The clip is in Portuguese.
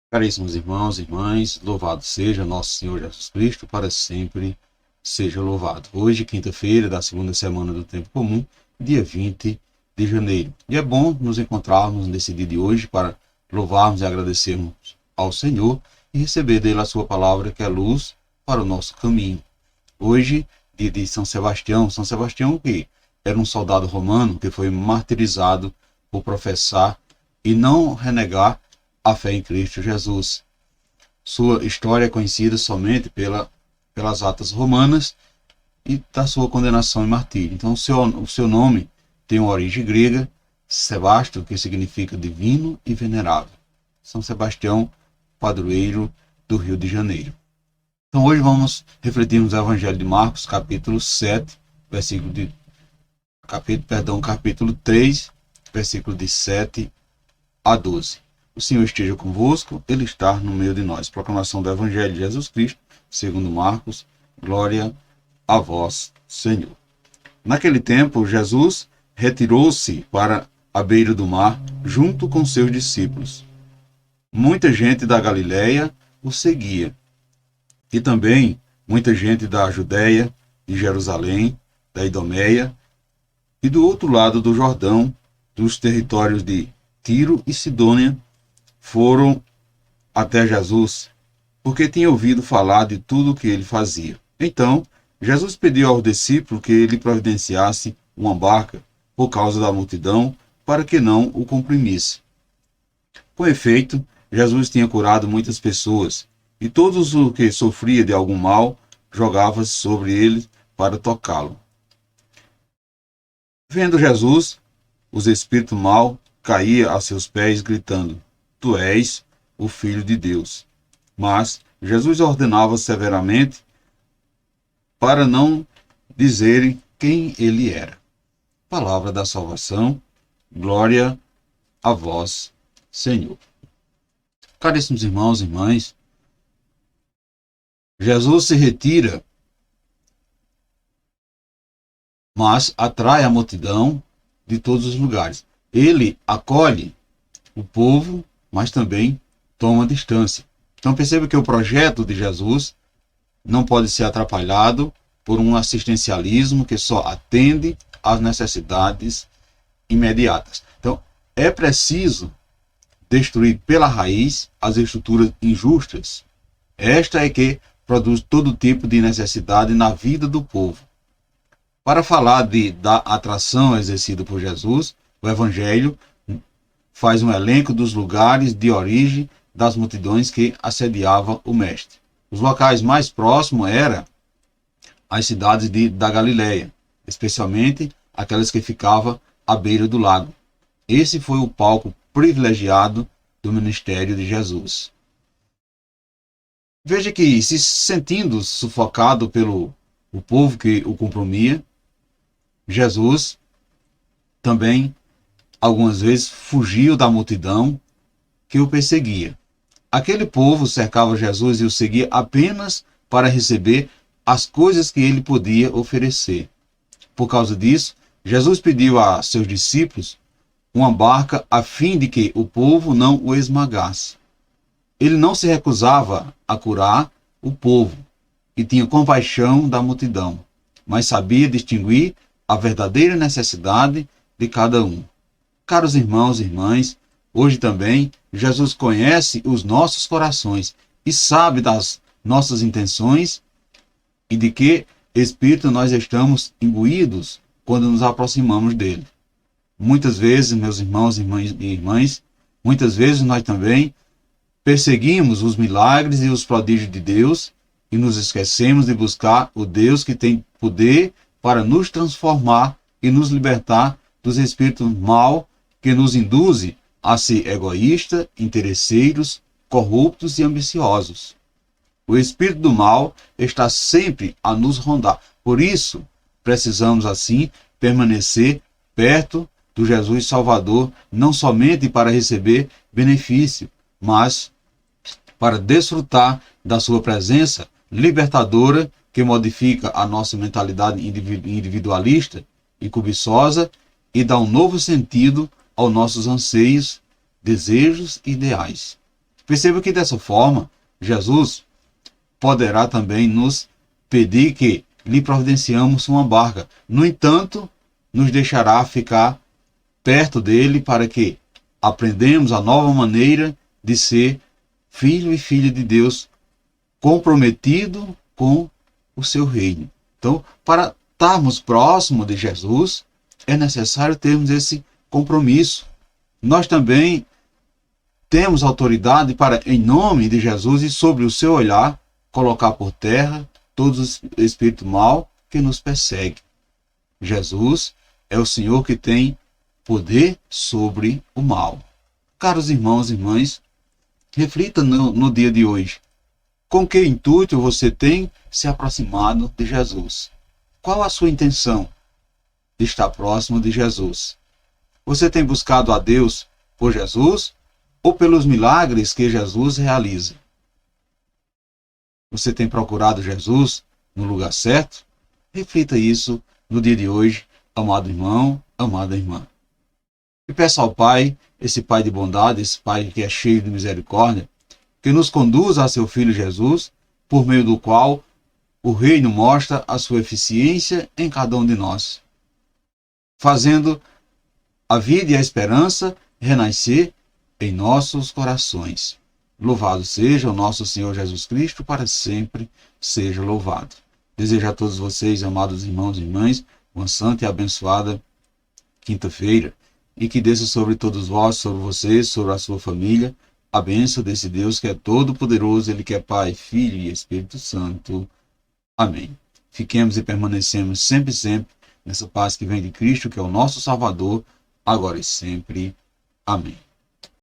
Caríssimos irmãos e irmãs, louvado seja nosso Senhor Jesus Cristo, para sempre seja louvado. Hoje, quinta-feira da segunda semana do Tempo Comum, dia 20 de janeiro. E é bom nos encontrarmos nesse dia de hoje para louvarmos e agradecermos ao Senhor e receber dele a sua palavra, que é luz para o nosso caminho. Hoje, dia de São Sebastião. São Sebastião, que era um soldado romano que foi martirizado por professar e não renegar a fé em Cristo Jesus. Sua história é conhecida somente pelas atas romanas e da sua condenação e martírio. Então, o seu nome tem uma origem grega, Sebasto, que significa divino e venerável. São Sebastião, padroeiro do Rio de Janeiro. Então, hoje vamos refletir no Evangelho de Marcos, capítulo 7, capítulo 3, versículo de 7 a 12. O Senhor esteja convosco, Ele está no meio de nós. Proclamação do Evangelho de Jesus Cristo, segundo Marcos. Glória a vós, Senhor. Naquele tempo, Jesus retirou-se para a beira do mar, junto com seus discípulos. Muita gente da Galiléia o seguia, e também muita gente da Judéia, de Jerusalém, da Idumeia, e do outro lado do Jordão, dos territórios de Tiro e Sidônia, foram até Jesus, porque tinham ouvido falar de tudo o que ele fazia. Então, Jesus pediu aos discípulos que ele providenciasse uma barca por causa da multidão, para que não o comprimisse. Com efeito, Jesus tinha curado muitas pessoas, e todos os que sofriam de algum mal jogavam-se sobre ele para tocá-lo. Vendo Jesus, os espíritos maus caíam a seus pés, gritando: Tu és o Filho de Deus. Mas Jesus ordenava severamente para não dizerem quem ele era. Palavra da salvação, glória a vós, Senhor. Caríssimos irmãos e irmãs, Jesus se retira, mas atrai a multidão de todos os lugares. Ele acolhe o povo, mas também toma distância. Então perceba que o projeto de Jesus não pode ser atrapalhado por um assistencialismo que só atende às necessidades imediatas. Então é preciso destruir pela raiz as estruturas injustas. Esta é que produz todo tipo de necessidade na vida do povo. Para falar da atração exercida por Jesus, o Evangelho faz um elenco dos lugares de origem das multidões que assediavam o Mestre. Os locais mais próximos eram as cidades da Galiléia, especialmente aquelas que ficavam à beira do lago. Esse foi o palco privilegiado do ministério de Jesus. Veja que, se sentindo sufocado pelo o povo que o comprimia, Jesus também algumas vezes fugiu da multidão que o perseguia. Aquele povo cercava Jesus e o seguia apenas para receber as coisas que ele podia oferecer. Por causa disso, Jesus pediu a seus discípulos uma barca a fim de que o povo não o esmagasse. Ele não se recusava a curar o povo e tinha compaixão da multidão, mas sabia distinguir a verdadeira necessidade de cada um. Caros irmãos e irmãs, hoje também Jesus conhece os nossos corações e sabe das nossas intenções e de que espírito nós estamos imbuídos quando nos aproximamos dele. Muitas vezes, meus irmãos e irmãs, muitas vezes nós também perseguimos os milagres e os prodígios de Deus e nos esquecemos de buscar o Deus que tem poder para nos transformar e nos libertar dos espíritos maus que nos induzem a ser egoístas, interesseiros, corruptos e ambiciosos. O espírito do mal está sempre a nos rondar. Por isso, precisamos assim permanecer perto do Jesus Salvador, não somente para receber benefício, mas para desfrutar da sua presença libertadora, que modifica a nossa mentalidade individualista e cobiçosa e dá um novo sentido aos nossos anseios, desejos e ideais. Perceba que dessa forma, Jesus poderá também nos pedir que lhe providenciamos uma barca. No entanto, nos deixará ficar perto dele para que aprendemos a nova maneira de ser filho e filha de Deus, comprometido com o seu reino. Então, para estarmos próximos de Jesus, é necessário termos esse compromisso. Nós também temos autoridade para, em nome de Jesus e sobre o seu olhar, colocar por terra todo espírito mau que nos persegue. Jesus é o Senhor que tem poder sobre o mal. Caros irmãos e irmãs, reflita no dia de hoje. Com que intuito você tem se aproximado de Jesus? Qual a sua intenção de estar próximo de Jesus? Você tem buscado a Deus por Jesus ou pelos milagres que Jesus realiza? Você tem procurado Jesus no lugar certo? Reflita isso no dia de hoje, amado irmão, amada irmã. E peça ao Pai, esse Pai de bondade, esse Pai que é cheio de misericórdia, que nos conduza a seu Filho Jesus, por meio do qual o reino mostra a sua eficiência em cada um de nós, fazendo a vida e a esperança renascer em nossos corações. Louvado seja o nosso Senhor Jesus Cristo, para sempre seja louvado. Desejo a todos vocês, amados irmãos e irmãs, uma santa e abençoada quinta-feira, e que desça sobre todos vós, sobre vocês, sobre a sua família, a bênção desse Deus que é todo-poderoso, Ele que é Pai, Filho e Espírito Santo. Amém. Fiquemos e permanecemos sempre, sempre nessa paz que vem de Cristo, que é o nosso Salvador, agora e sempre. Amém.